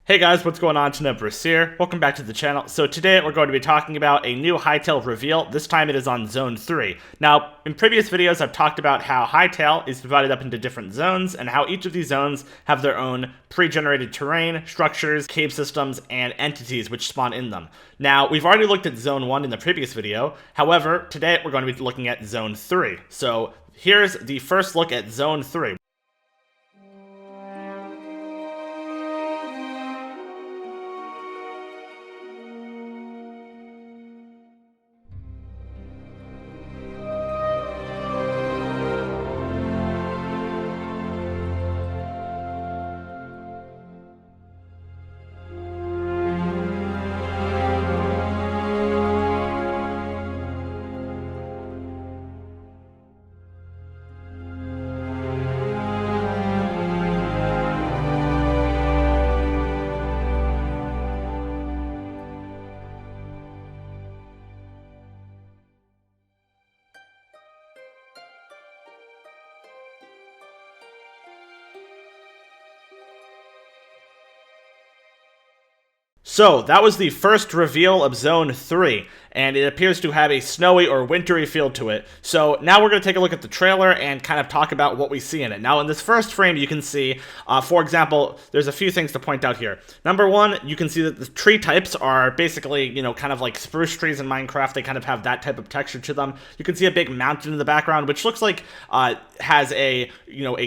Hey guys, what's going on? Bruce here. Welcome back to the channel. So today we're going to be talking about a new Hytale reveal. This time it is on Zone 3. Now, in previous videos I've talked about how Hytale is divided up into different zones and how each of these zones have their own pre-generated terrain, structures, cave systems, and entities which spawn in them. Now, we've already looked at Zone 1 in the previous video. However, today we're going to be looking at Zone 3. So here's the first look at Zone 3. So, that was the first reveal of Zone 3, and it appears to have a snowy or wintry feel to it. So, now we're going to take a look at the trailer and kind of talk about what we see in it. Now, in this first frame, you can see, for example, there's a few things to point out here. Number one, you can see that the tree types are basically, kind of like spruce trees in Minecraft. They kind of have that type of texture to them. You can see a big mountain in the background, which looks like has a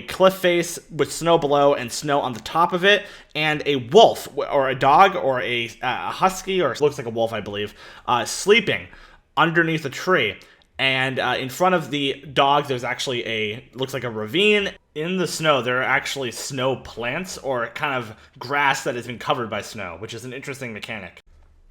cliff face with snow below and snow on the top of it, and a wolf or a dog or a husky, or looks like a wolf, I believe, sleeping underneath a tree. And in front of the dog, there's actually looks like a ravine. In the snow, there are actually snow plants or kind of grass that has been covered by snow, which is an interesting mechanic.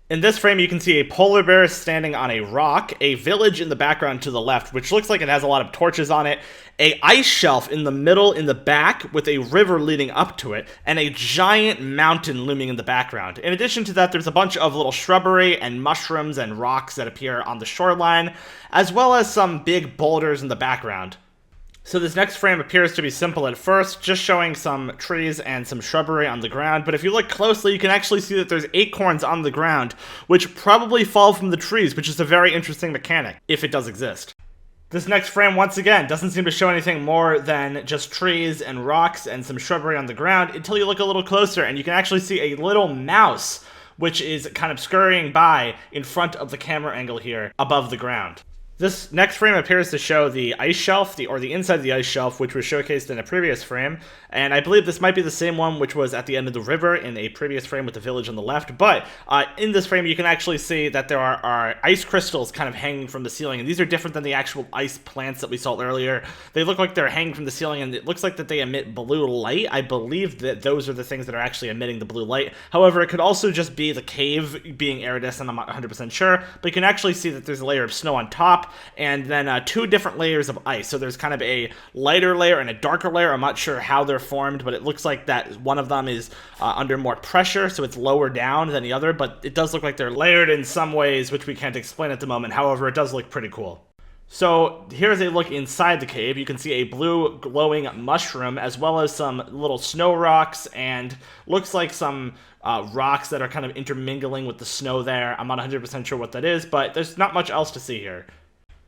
In this frame, you can see a polar bear standing on a rock, a village in the background to the left, which looks like it has a lot of torches on it, a ice shelf in the middle in the back with a river leading up to it, and a giant mountain looming in the background. In addition to that, there's a bunch of little shrubbery and mushrooms and rocks that appear on the shoreline, as well as some big boulders in the background. So this next frame appears to be simple at first, just showing some trees and some shrubbery on the ground, but if you look closely, you can actually see that there's acorns on the ground, which probably fall from the trees, which is a very interesting mechanic, if it does exist. This next frame, once again, doesn't seem to show anything more than just trees and rocks and some shrubbery on the ground, until you look a little closer, and you can actually see a little mouse, which is kind of scurrying by in front of the camera angle here, above the ground. This next frame appears to show the ice shelf, or the inside of the ice shelf, which was showcased in a previous frame, and I believe this might be the same one which was at the end of the river in a previous frame with the village on the left, but in this frame you can actually see that there are ice crystals kind of hanging from the ceiling, and these are different than the actual ice plants that we saw earlier. They look like they're hanging from the ceiling, and it looks like that they emit blue light. I believe that those are the things that are actually emitting the blue light. However, it could also just be the cave being iridescent, I'm not 100% sure, but you can actually see that there's a layer of snow on top, and then two different layers of ice. So there's kind of a lighter layer and a darker layer. I'm not sure how they're formed, but it looks like that one of them is under more pressure, so it's lower down than the other, but it does look like they're layered in some ways, which we can't explain at the moment. However, it does look pretty cool. So here's a look inside the cave. You can see a blue glowing mushroom, as well as some little snow rocks, and looks like some rocks that are kind of intermingling with the snow there. I'm not 100% sure what that is, but there's not much else to see here.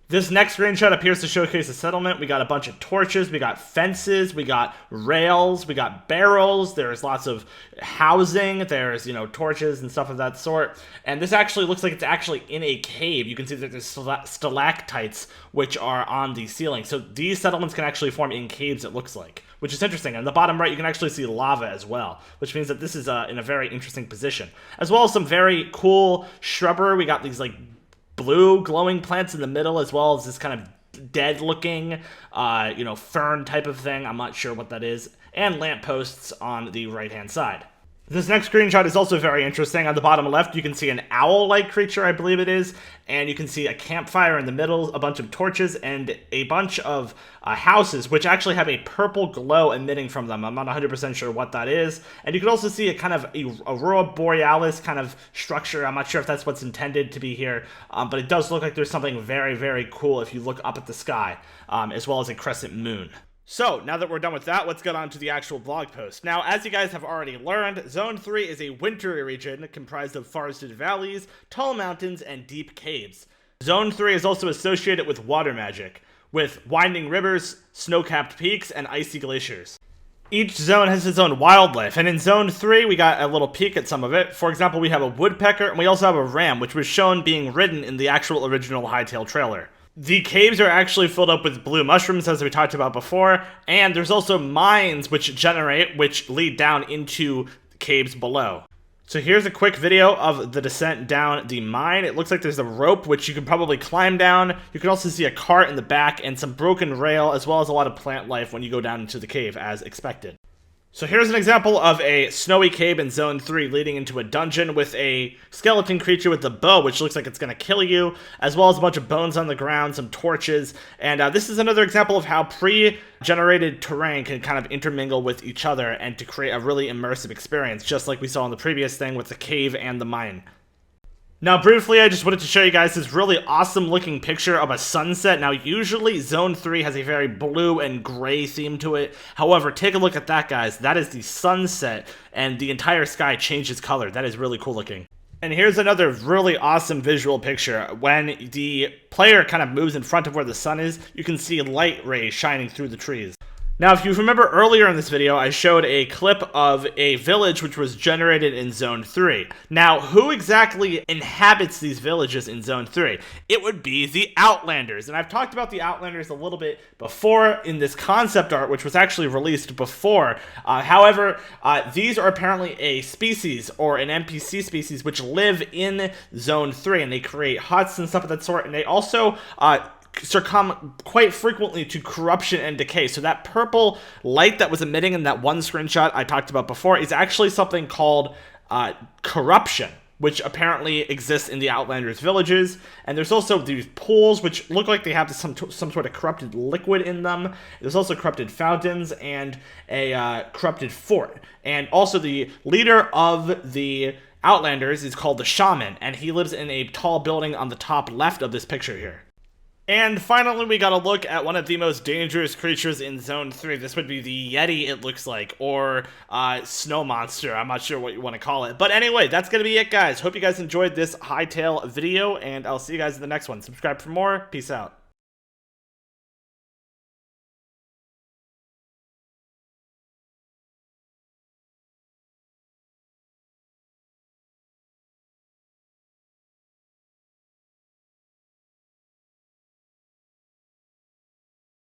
This next screenshot appears to showcase a settlement. We got a bunch of torches, we got fences, we got rails, we got barrels, there's lots of housing, there's, torches and stuff of that sort. And this actually looks like it's actually in a cave. You can see that there's stalactites which are on the ceiling. So these settlements can actually form in caves, it looks like, which is interesting. On the bottom right, you can actually see lava as well, which means that this is in a very interesting position. As well as some very cool shrubbery. We got these blue glowing plants in the middle, as well as this kind of dead looking fern type of thing. I'm not sure what that is. And lampposts on the right hand side. This next screenshot is also very interesting. On the bottom left, you can see an owl-like creature, I believe it is, and you can see a campfire in the middle, a bunch of torches, and a bunch of houses, which actually have a purple glow emitting from them. I'm not 100% sure what that is. And you can also see a kind of aurora borealis kind of structure. I'm not sure if that's what's intended to be here, but it does look like there's something very, very cool if you look up at the sky, as well as a crescent moon. So, now that we're done with that, let's get on to the actual blog post. Now, as you guys have already learned, Zone 3 is a wintry region comprised of forested valleys, tall mountains, and deep caves. Zone 3 is also associated with water magic, with winding rivers, snow-capped peaks, and icy glaciers. Each zone has its own wildlife, and in Zone 3, we got a little peek at some of it. For example, we have a woodpecker, and we also have a ram, which was shown being ridden in the actual original Hytale trailer. The caves are actually filled up with blue mushrooms, as we talked about before, and there's also mines which lead down into caves below. So here's a quick video of the descent down the mine. It looks like there's a rope which you can probably climb down. You can also see a cart in the back and some broken rail, as well as a lot of plant life when you go down into the cave, as expected. So here's an example of a snowy cave in Zone 3 leading into a dungeon with a skeleton creature with a bow, which looks like it's going to kill you, as well as a bunch of bones on the ground, some torches, and this is another example of how pre-generated terrain can kind of intermingle with each other and to create a really immersive experience, just like we saw in the previous thing with the cave and the mine. Now, briefly, I just wanted to show you guys this really awesome looking picture of a sunset. Now, usually Zone 3 has a very blue and gray theme to it. However, take a look at that, guys. That is the sunset, and the entire sky changes color. That is really cool looking. And here's another really awesome visual picture. When the player kind of moves in front of where the sun is, you can see light rays shining through the trees. Now, if you remember earlier in this video, I showed a clip of a village which was generated in Zone 3. Now, who exactly inhabits these villages in Zone 3? It would be the Outlanders, and I've talked about the Outlanders a little bit before in this concept art, which was actually released before. However, these are apparently a species, or an NPC species, which live in Zone 3, and they create huts and stuff of that sort, and they also succumb quite frequently to corruption and decay. So that purple light that was emitting in that one screenshot I talked about before is actually something called corruption, which apparently exists in the Outlanders villages. And there's also these pools which look like they have some sort of corrupted liquid in them. There's also corrupted fountains and a corrupted fort. And also the leader of the Outlanders is called the Shaman, and he lives in a tall building on the top left of this picture here. And finally, we got a look at one of the most dangerous creatures in Zone 3. This would be the Yeti, it looks like, or snow monster. I'm not sure what you want to call it. But anyway, that's going to be it, guys. Hope you guys enjoyed this Hytale video, and I'll see you guys in the next one. Subscribe for more. Peace out.